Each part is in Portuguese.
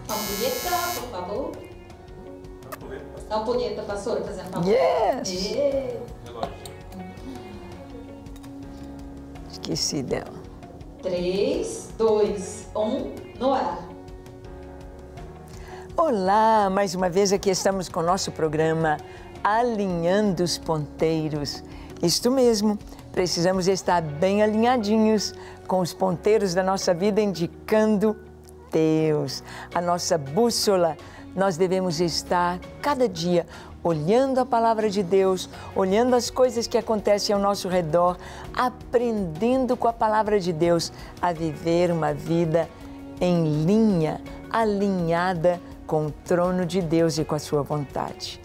Ampulheta, por favor. Ampulheta, pastora, fazendo favor. Yes! E... Esqueci dela. 3, 2, 1, no ar. Olá, mais uma vez aqui estamos com o nosso programa Alinhando os Ponteiros. Isto mesmo, precisamos estar bem alinhadinhos com os ponteiros da nossa vida, indicando Deus, a nossa bússola. Nós devemos estar cada dia olhando a palavra de Deus, olhando as coisas que acontecem ao nosso redor, aprendendo com a palavra de Deus a viver uma vida em linha, alinhada com o trono de Deus e com a sua vontade.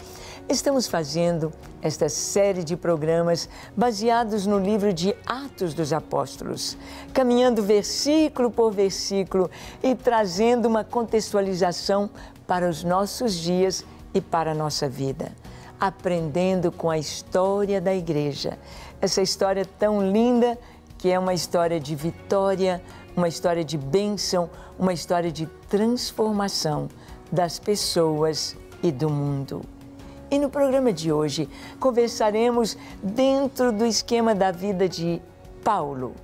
Estamos fazendo esta série de programas baseados no livro de Atos dos Apóstolos, caminhando versículo por versículo e trazendo uma contextualização para os nossos dias e para a nossa vida, aprendendo com a história da igreja, essa história tão linda que é uma história de vitória, uma história de bênção, uma história de transformação das pessoas e do mundo. E no programa de hoje conversaremos dentro do esquema da vida de Paulo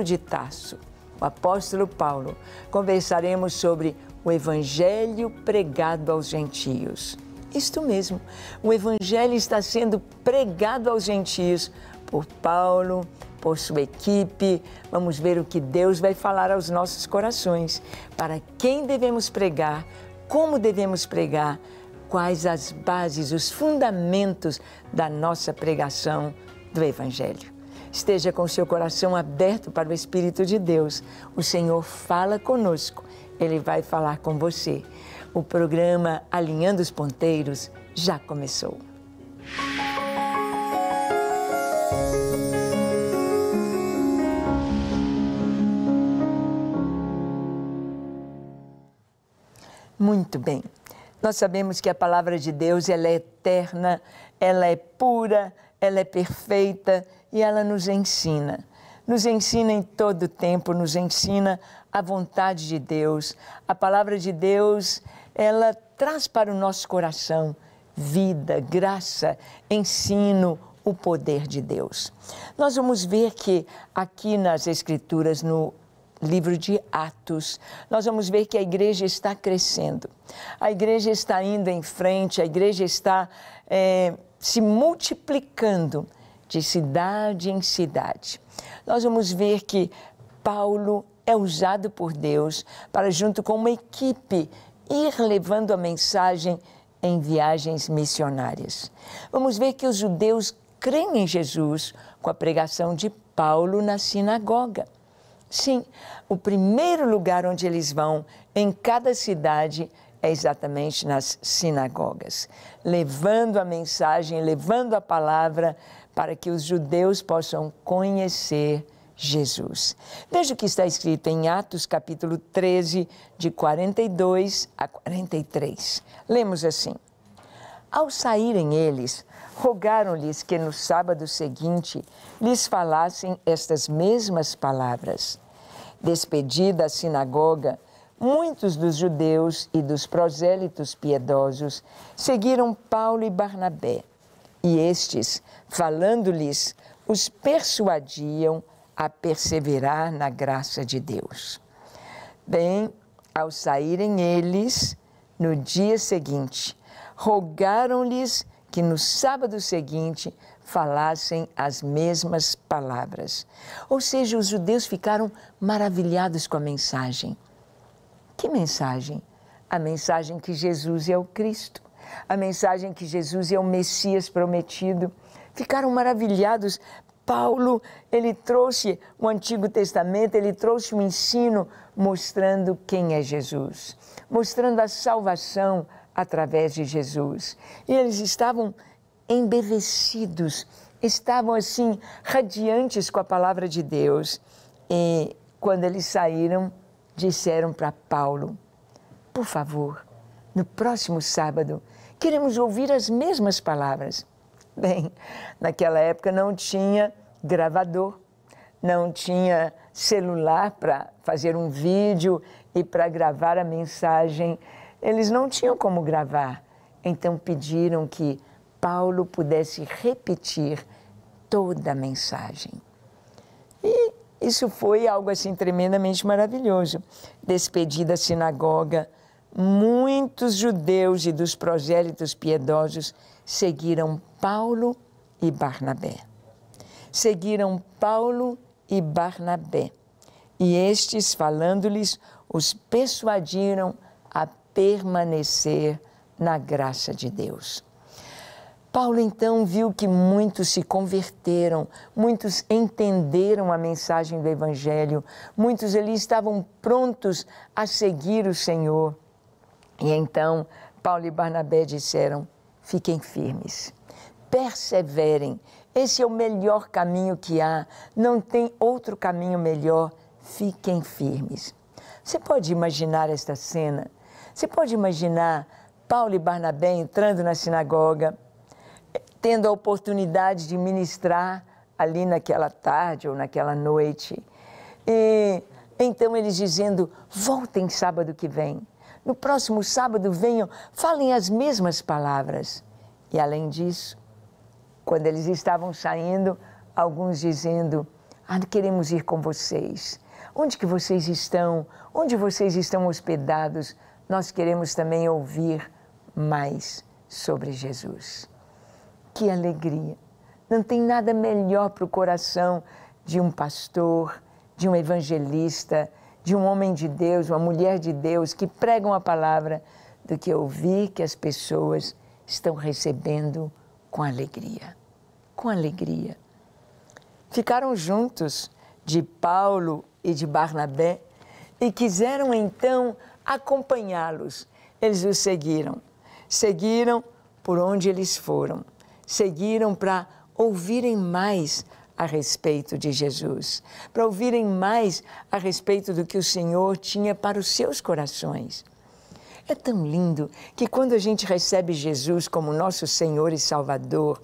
de Tarso, o apóstolo Paulo. Conversaremos sobre o evangelho pregado aos gentios. Isto mesmo, o evangelho está sendo pregado aos gentios por Paulo, por sua equipe. Vamos ver o que Deus vai falar aos nossos corações, para quem devemos pregar, como devemos pregar, quais as bases, os fundamentos da nossa pregação do Evangelho. Esteja com seu coração aberto para o Espírito de Deus. O Senhor fala conosco, Ele vai falar com você. O programa Alinhando os Ponteiros já começou. Muito bem. Nós sabemos que a palavra de Deus, ela é eterna, ela é pura, ela é perfeita e ela nos ensina. Nos ensina em todo o tempo, nos ensina a vontade de Deus. A palavra de Deus, ela traz para o nosso coração vida, graça, ensino, o poder de Deus. Nós vamos ver que aqui nas Escrituras, no livro de Atos, nós vamos ver que a igreja está crescendo, a igreja está indo em frente, a igreja está se multiplicando de cidade em cidade. Nós vamos ver que Paulo é usado por Deus para, junto com uma equipe, ir levando a mensagem em viagens missionárias. Vamos ver que os judeus creem em Jesus com a pregação de Paulo na sinagoga. Sim, o primeiro lugar onde eles vão em cada cidade é exatamente nas sinagogas, levando a mensagem, levando a palavra para que os judeus possam conhecer Jesus. Veja o que está escrito em Atos capítulo 13, de 42 a 43. Lemos assim: Ao saírem eles, rogaram-lhes que no sábado seguinte lhes falassem estas mesmas palavras. Despedida a sinagoga, muitos dos judeus e dos prosélitos piedosos seguiram Paulo e Barnabé, e estes, falando-lhes, os persuadiam a perseverar na graça de Deus. Bem, ao saírem eles, no dia seguinte, rogaram-lhes que no sábado seguinte falassem as mesmas palavras. Ou seja, os judeus ficaram maravilhados com a mensagem. Que mensagem? A mensagem que Jesus é o Cristo, a mensagem que Jesus é o Messias prometido. Ficaram maravilhados. Paulo, ele trouxe o Antigo Testamento, ele trouxe o ensino mostrando quem é Jesus, mostrando a salvação através de Jesus. E eles estavam embevecidos, estavam assim, radiantes com a palavra de Deus. E quando eles saíram, disseram para Paulo: por favor, no próximo sábado, queremos ouvir as mesmas palavras. Bem, naquela época não tinha gravador, não tinha celular para fazer um vídeo e para gravar a mensagem. Eles não tinham como gravar. Então pediram que Paulo pudesse repetir toda a mensagem. E isso foi algo assim tremendamente maravilhoso. Despedida a sinagoga, muitos judeus e dos prosélitos piedosos seguiram Paulo e Barnabé. Seguiram Paulo e Barnabé. E estes, falando-lhes, os persuadiram a permanecer na graça de Deus. Paulo então viu que muitos se converteram, muitos entenderam a mensagem do Evangelho, muitos ali estavam prontos a seguir o Senhor. E então Paulo e Barnabé disseram: fiquem firmes, perseverem, esse é o melhor caminho que há, não tem outro caminho melhor, fiquem firmes. Você pode imaginar esta cena? Você pode imaginar Paulo e Barnabé entrando na sinagoga, tendo a oportunidade de ministrar ali naquela tarde ou naquela noite. E então eles dizendo: voltem sábado que vem. No próximo sábado venham, falem as mesmas palavras. E além disso, quando eles estavam saindo, alguns dizendo: queremos ir com vocês. Onde que vocês estão? Onde vocês estão hospedados? Nós queremos também ouvir mais sobre Jesus. Que alegria! Não tem nada melhor para o coração de um pastor, de um evangelista, de um homem de Deus, uma mulher de Deus que pregam a palavra, do que ouvir que as pessoas estão recebendo com alegria. Com alegria. Ficaram juntos de Paulo e de Barnabé e quiseram então acompanhá-los. Eles os seguiram. Seguiram por onde eles foram. Seguiram para ouvirem mais a respeito de Jesus, para ouvirem mais a respeito do que o Senhor tinha para os seus corações. É tão lindo que quando a gente recebe Jesus como nosso Senhor e Salvador,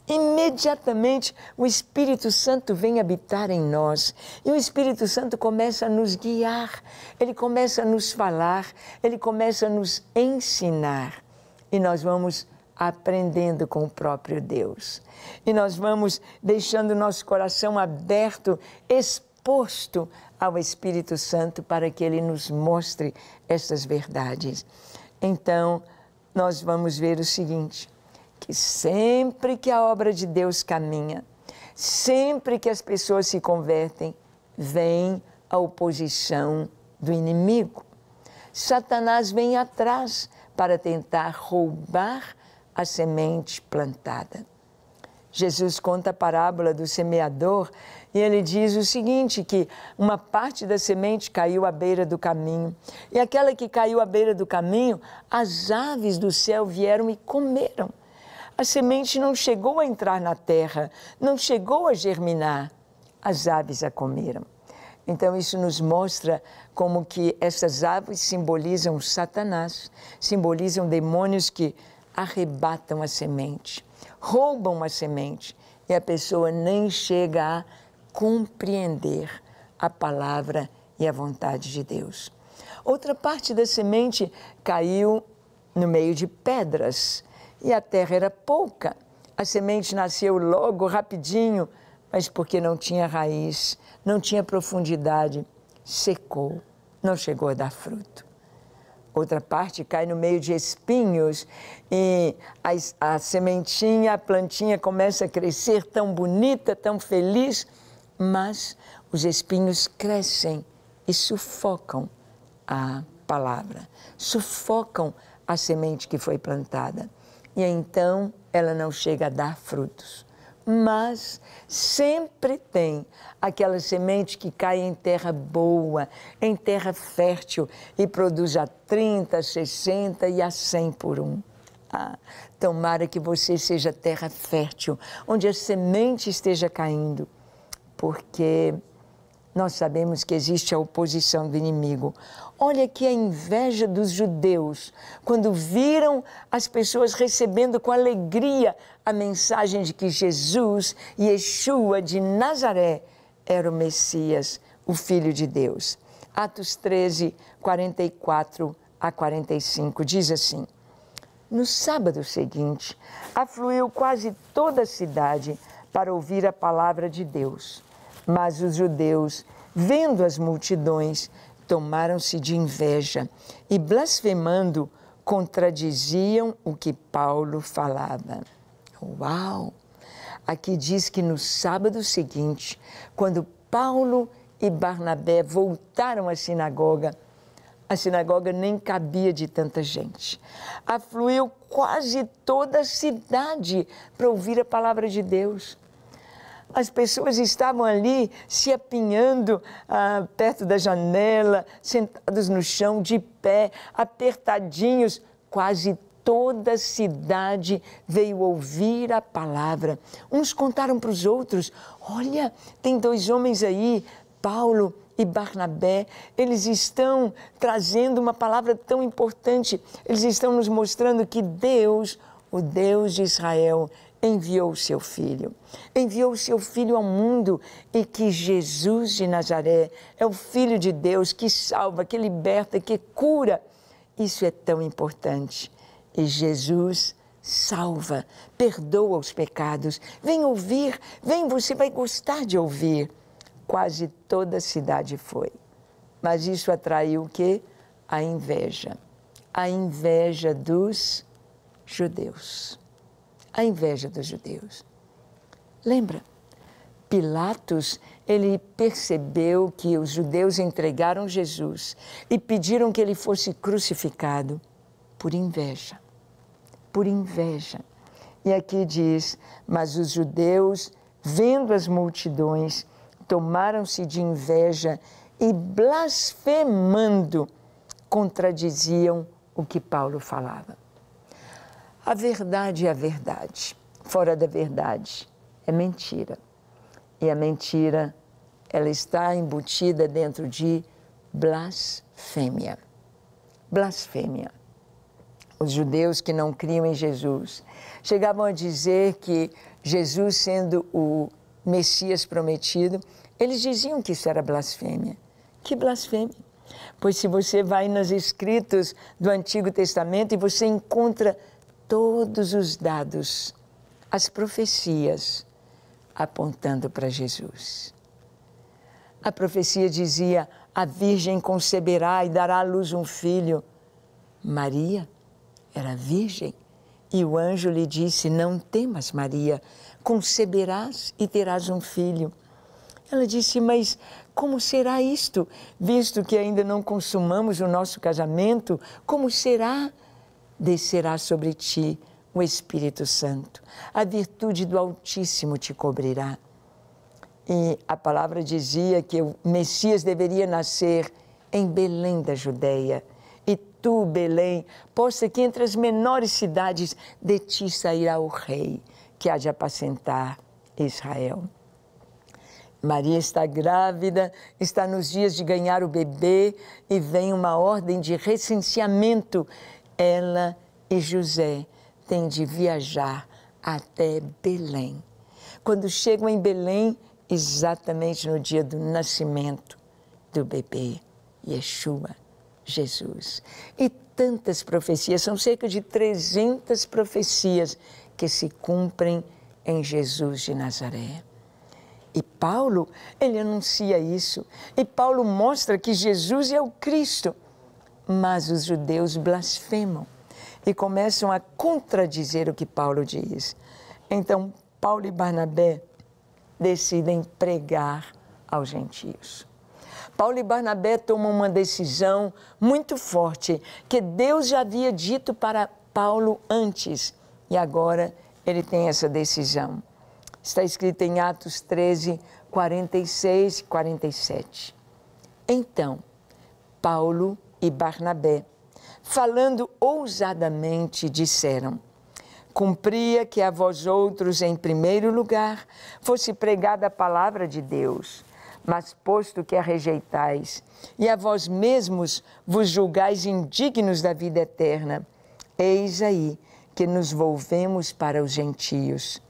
imediatamente o Espírito Santo vem habitar em nós e o Espírito Santo começa a nos guiar, ele começa a nos falar, ele começa a nos ensinar e nós vamos aprendendo com o próprio Deus. E nós vamos deixando o nosso coração aberto, exposto ao Espírito Santo para que ele nos mostre essas verdades. Então, nós vamos ver o seguinte, que sempre que a obra de Deus caminha, sempre que as pessoas se convertem, vem a oposição do inimigo. Satanás vem atrás para tentar roubar a semente plantada. Jesus conta a parábola do semeador e ele diz o seguinte, que uma parte da semente caiu à beira do caminho e aquela que caiu à beira do caminho, as aves do céu vieram e comeram. A semente não chegou a entrar na terra, não chegou a germinar, as aves a comeram. Então isso nos mostra como que essas aves simbolizam Satanás, simbolizam demônios que arrebatam a semente, roubam a semente e a pessoa nem chega a compreender a palavra e a vontade de Deus. Outra parte da semente caiu no meio de pedras e a terra era pouca. A semente nasceu logo, rapidinho, mas porque não tinha raiz, não tinha profundidade, secou, não chegou a dar fruto. Outra parte cai no meio de espinhos e a sementinha, a plantinha começa a crescer tão bonita, tão feliz, mas os espinhos crescem e sufocam a palavra, sufocam a semente que foi plantada. E então ela não chega a dar frutos. Mas sempre tem aquela semente que cai em terra boa, em terra fértil e produz a 30, 60 e a 100 por um. Tomara que você seja terra fértil, onde a semente esteja caindo, porque nós sabemos que existe a oposição do inimigo. Olha aqui a inveja dos judeus, quando viram as pessoas recebendo com alegria a mensagem de que Jesus, Yeshua de Nazaré, era o Messias, o Filho de Deus. Atos 13, 44 a 45, diz assim: no sábado seguinte, afluiu quase toda a cidade para ouvir a palavra de Deus. Mas os judeus, vendo as multidões, tomaram-se de inveja e, blasfemando, contradiziam o que Paulo falava. Uau! Aqui diz que no sábado seguinte, quando Paulo e Barnabé voltaram à sinagoga, a sinagoga nem cabia de tanta gente. Afluiu quase toda a cidade para ouvir a palavra de Deus. As pessoas estavam ali se apinhando perto da janela, sentados no chão, de pé, apertadinhos. Quase toda a cidade veio ouvir a palavra. Uns contaram para os outros: olha, tem 2 homens aí, Paulo e Barnabé, eles estão trazendo uma palavra tão importante. Eles estão nos mostrando que Deus, o Deus de Israel, enviou o seu Filho. Enviou o seu Filho ao mundo e que Jesus de Nazaré é o Filho de Deus que salva, que liberta, que cura. Isso é tão importante. E Jesus salva, perdoa os pecados. Vem ouvir, vem, você vai gostar de ouvir. Quase toda a cidade foi. Mas isso atraiu o quê? A inveja. A inveja dos judeus. A inveja dos judeus. Lembra? Pilatos, ele percebeu que os judeus entregaram Jesus e pediram que ele fosse crucificado por inveja. Por inveja. E aqui diz: mas os judeus, vendo as multidões, tomaram-se de inveja e, blasfemando, contradiziam o que Paulo falava. A verdade é a verdade. Fora da verdade é mentira. E a mentira, ela está embutida dentro de blasfêmia. Blasfêmia. Os judeus que não criam em Jesus chegavam a dizer que Jesus, sendo o Messias prometido, eles diziam que isso era blasfêmia. Que blasfêmia! Pois se você vai nos escritos do Antigo Testamento e você encontra todos os dados, as profecias apontando para Jesus. A profecia dizia: a Virgem conceberá e dará à luz um filho. Maria era virgem e o anjo lhe disse: não temas, Maria, conceberás e terás um filho. Ela disse: mas como será isto, visto que ainda não consumamos o nosso casamento? Como será? Descerá sobre ti o Espírito Santo, a virtude do Altíssimo te cobrirá. E a palavra dizia que o Messias deveria nascer em Belém da Judeia. E tu, Belém, possa que entre as menores cidades de ti sairá o rei que há de apacentar Israel. Maria está grávida, está nos dias de ganhar o bebê e vem uma ordem de recenseamento. Ela e José têm de viajar até Belém. Quando chegam em Belém, exatamente no dia do nascimento do bebê, Yeshua, Jesus. E tantas profecias, são cerca de 300 profecias que se cumprem em Jesus de Nazaré. E Paulo, ele anuncia isso. E Paulo mostra que Jesus é o Cristo. Mas os judeus blasfemam e começam a contradizer o que Paulo diz. Então, Paulo e Barnabé decidem pregar aos gentios. Paulo e Barnabé tomam uma decisão muito forte, que Deus já havia dito para Paulo antes, e agora ele tem essa decisão. Está escrito em Atos 13, 46 e 47. Então, Paulo e Barnabé, falando ousadamente, disseram: cumpria que a vós outros, em primeiro lugar, fosse pregada a palavra de Deus, mas posto que a rejeitais, e a vós mesmos vos julgais indignos da vida eterna, eis aí que nos volvemos para os gentios,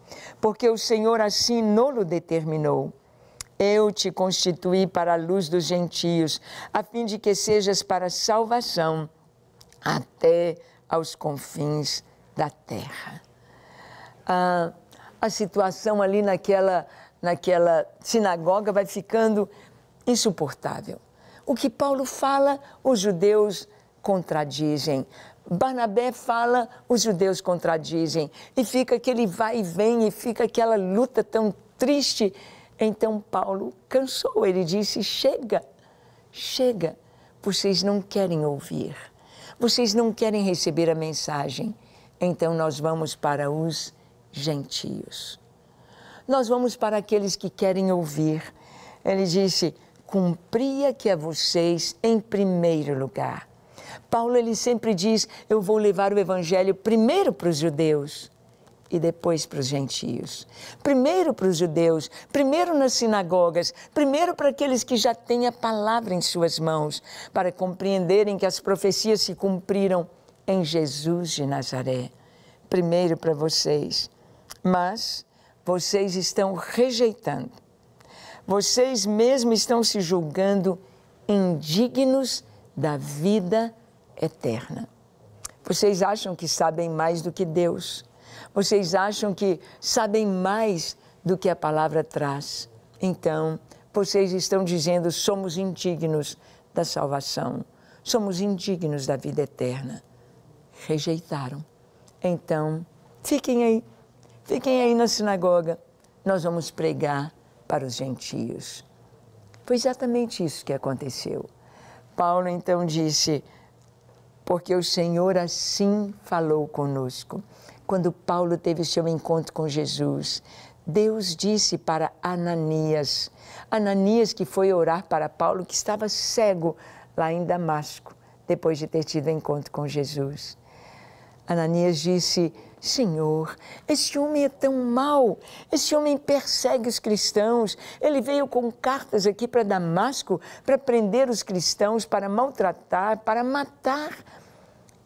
porque o Senhor assim nolo determinou. eu te constituí para a luz dos gentios, a fim de que sejas para salvação até aos confins da terra. A situação ali naquela sinagoga vai ficando insuportável. O que Paulo fala, os judeus contradizem. Barnabé fala, os judeus contradizem. E fica aquele vai e vem, e fica aquela luta tão triste. Então Paulo cansou, ele disse, chega, chega, vocês não querem ouvir, vocês não querem receber a mensagem, então nós vamos para os gentios. Nós vamos para aqueles que querem ouvir. Ele disse, cumpria que a vocês em primeiro lugar. Paulo, ele sempre diz, eu vou levar o evangelho primeiro para os judeus e depois para os gentios. Primeiro para os judeus, primeiro nas sinagogas, primeiro para aqueles que já têm a palavra em suas mãos, para compreenderem que as profecias se cumpriram em Jesus de Nazaré. Primeiro para vocês, mas vocês estão rejeitando. Vocês mesmos estão se julgando indignos da vida eterna. Vocês acham que sabem mais do que Deus. Vocês acham que sabem mais do que a palavra traz. Então, vocês estão dizendo, somos indignos da salvação. Somos indignos da vida eterna. Rejeitaram. Então, fiquem aí na sinagoga. Nós vamos pregar para os gentios. Foi exatamente isso que aconteceu. Paulo então disse, porque o Senhor assim falou conosco. Quando Paulo teve seu encontro com Jesus, Deus disse para Ananias, que foi orar para Paulo, que estava cego lá em Damasco, depois de ter tido encontro com Jesus. Ananias disse, Senhor, esse homem é tão mau, esse homem persegue os cristãos, ele veio com cartas aqui para Damasco para prender os cristãos, para maltratar, para matar.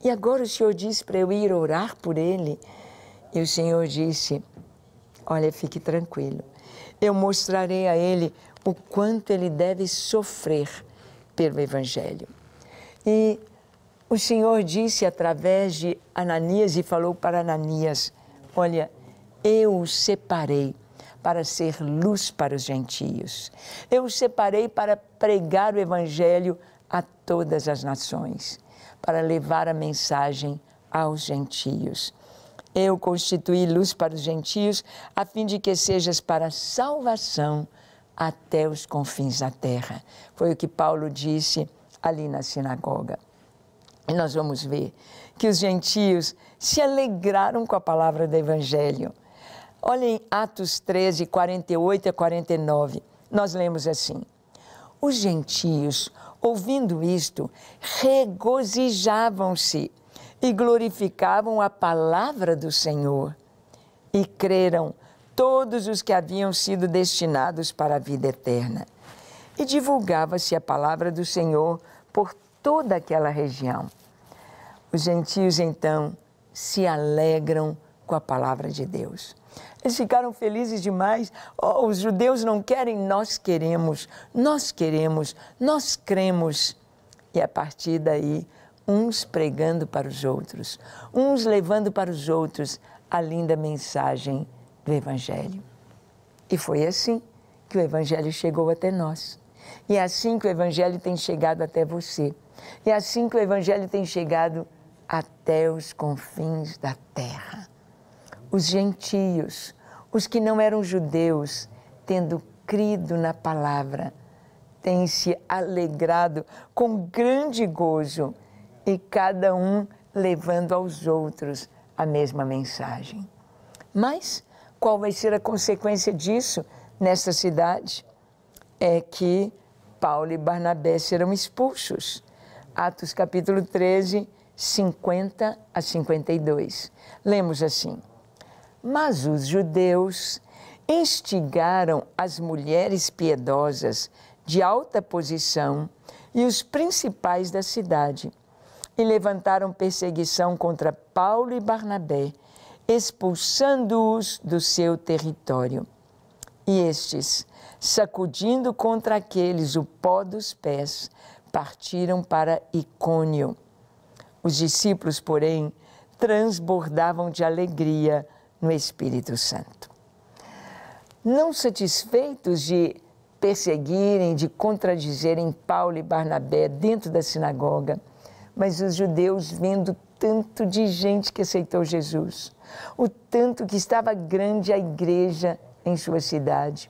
E agora o Senhor diz para eu ir orar por ele. E o Senhor disse, olha, fique tranquilo, eu mostrarei a ele o quanto ele deve sofrer pelo Evangelho. E o Senhor disse através de Ananias e falou para Ananias, olha, eu o separei para ser luz para os gentios. Eu o separei para pregar o Evangelho a todas as nações, para levar a mensagem aos gentios. Eu constituí luz para os gentios, a fim de que sejas para salvação até os confins da terra. Foi o que Paulo disse ali na sinagoga. E nós vamos ver que os gentios se alegraram com a palavra do Evangelho. Olhem Atos 13, 48 a 49. Nós lemos assim. Os gentios, ouvindo isto, regozijavam-se e glorificavam a palavra do Senhor. E creram todos os que haviam sido destinados para a vida eterna. E divulgava-se a palavra do Senhor por toda aquela região. Os gentios, então, se alegram com a palavra de Deus. Eles ficaram felizes demais. Oh, os judeus não querem, nós queremos, nós queremos, nós cremos. E a partir daí, uns pregando para os outros, uns levando para os outros a linda mensagem do Evangelho. E foi assim que o Evangelho chegou até nós. E é assim que o Evangelho tem chegado até você. E é assim que o Evangelho tem chegado até os confins da terra. Os gentios, os que não eram judeus, tendo crido na palavra, têm se alegrado com grande gozo e cada um levando aos outros a mesma mensagem. Mas qual vai ser a consequência disso nesta cidade? É que Paulo e Barnabé serão expulsos. Atos capítulo 13, 50 a 52. Lemos assim. Mas os judeus instigaram as mulheres piedosas de alta posição e os principais da cidade e levantaram perseguição contra Paulo e Barnabé, expulsando-os do seu território. E estes, sacudindo contra aqueles o pó dos pés, partiram para Icônio. Os discípulos, porém, transbordavam de alegria no Espírito Santo. Não satisfeitos de perseguirem, de contradizerem Paulo e Barnabé dentro da sinagoga, mas os judeus, vendo tanto de gente que aceitou Jesus, o tanto que estava grande a igreja em sua cidade,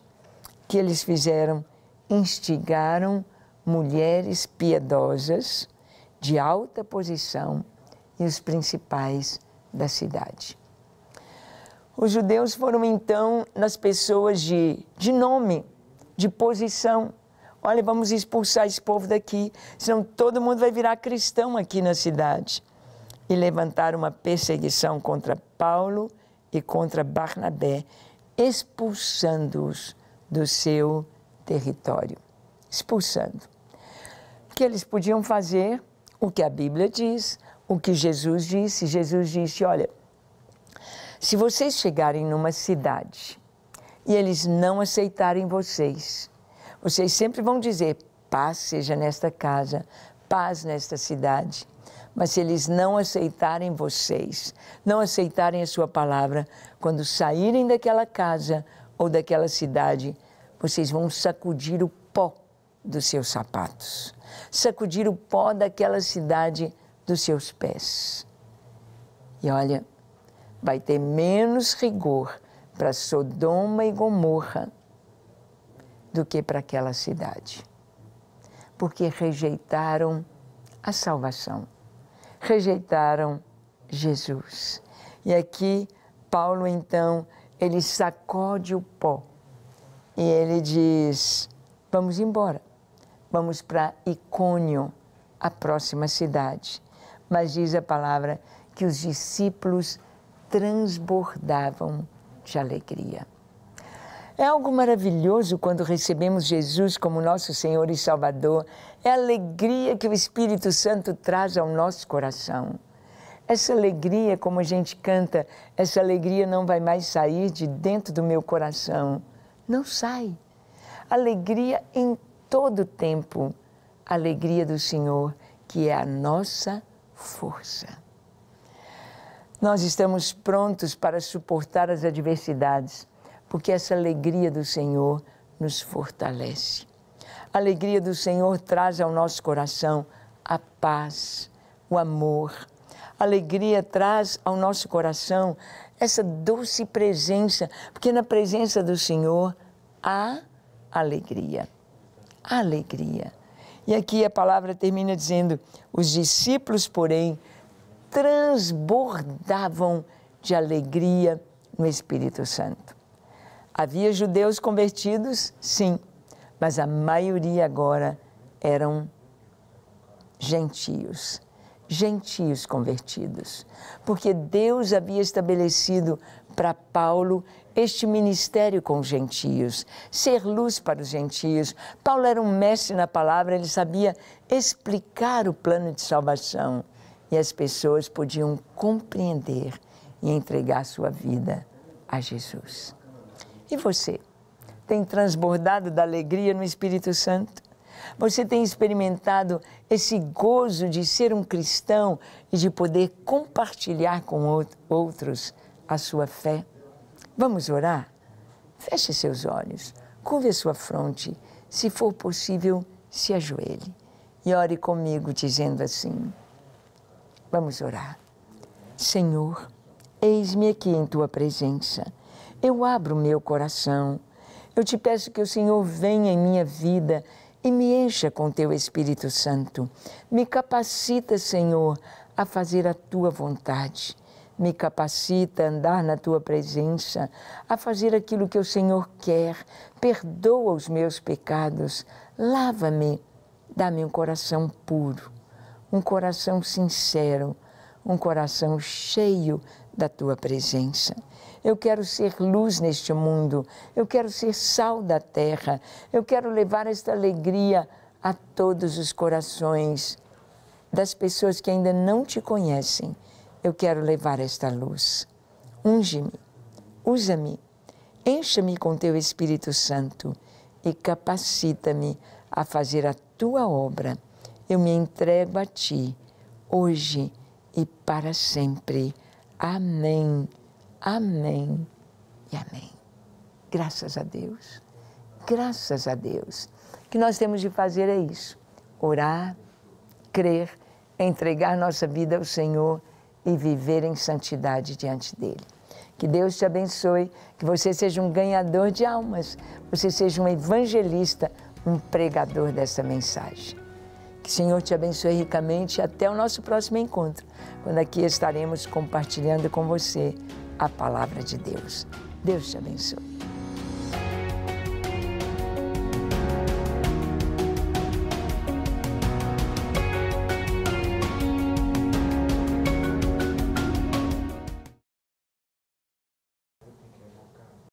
que eles fizeram? Instigaram mulheres piedosas de alta posição e os principais da cidade. Os judeus foram então nas pessoas de nome, de posição. Olha, vamos expulsar esse povo daqui, senão todo mundo vai virar cristão aqui na cidade. E levantaram uma perseguição contra Paulo e contra Barnabé, expulsando-os do seu território. Expulsando. O que eles podiam fazer? O que a Bíblia diz, o que Jesus disse. Jesus disse, olha, se vocês chegarem numa cidade e eles não aceitarem vocês, vocês sempre vão dizer, paz seja nesta casa, paz nesta cidade. Mas se eles não aceitarem vocês, não aceitarem a sua palavra, quando saírem daquela casa ou daquela cidade, vocês vão sacudir o pó dos seus sapatos, sacudir o pó daquela cidade dos seus pés. E olha, vai ter menos rigor para Sodoma e Gomorra do que para aquela cidade, porque rejeitaram a salvação, rejeitaram Jesus. E aqui Paulo então, ele sacode o pó e ele diz, vamos embora, vamos para Icônio, a próxima cidade. Mas diz a palavra que os discípulos transbordavam de alegria. É algo maravilhoso quando recebemos Jesus como nosso Senhor e Salvador. É a alegria que o Espírito Santo traz ao nosso coração. Essa alegria, como a gente canta, essa alegria não vai mais sair de dentro do meu coração. Não sai. Alegria em todo tempo. Alegria do Senhor, que é a nossa força. Nós estamos prontos para suportar as adversidades, porque essa alegria do Senhor nos fortalece. A alegria do Senhor traz ao nosso coração a paz, o amor. A alegria traz ao nosso coração essa doce presença, porque na presença do Senhor há alegria. Há alegria. E aqui a palavra termina dizendo, os discípulos, porém, transbordavam de alegria no Espírito Santo. Havia judeus convertidos? Sim, mas a maioria agora eram gentios, gentios convertidos, porque Deus havia estabelecido para Paulo este ministério com os gentios, ser luz para os gentios. Paulo era um mestre na palavra, ele sabia explicar o plano de salvação e as pessoas podiam compreender e entregar sua vida a Jesus. E você? Tem transbordado da alegria no Espírito Santo? Você tem experimentado esse gozo de ser um cristão e de poder compartilhar com outros a sua fé? Vamos orar? Feche seus olhos, curve a sua fronte, se for possível, se ajoelhe e ore comigo dizendo assim, vamos orar. Senhor, eis-me aqui em Tua presença. Eu abro o meu coração. Eu te peço que o Senhor venha em minha vida e me encha com Teu Espírito Santo. Me capacita, Senhor, a fazer a Tua vontade. Me capacita a andar na Tua presença, a fazer aquilo que o Senhor quer. Perdoa os meus pecados. Lava-me. Dá-me um coração puro, um coração sincero, um coração cheio da Tua presença. Eu quero ser luz neste mundo, eu quero ser sal da terra, eu quero levar esta alegria a todos os corações das pessoas que ainda não Te conhecem. Eu quero levar esta luz. Unge-me, usa-me, Encha-me com teu Espírito Santo e capacita-me a fazer a tua obra. Eu me entrego a ti, hoje e para sempre. Amém, amém e amém. Graças a Deus, graças a Deus. O que nós temos de fazer é isso: orar, crer, entregar nossa vida ao Senhor e viver em santidade diante dEle. Que Deus te abençoe, que você seja um ganhador de almas, você seja um evangelista, um pregador dessa mensagem. Que o Senhor te abençoe ricamente e até o nosso próximo encontro, quando aqui estaremos compartilhando com você a palavra de Deus. Deus te abençoe.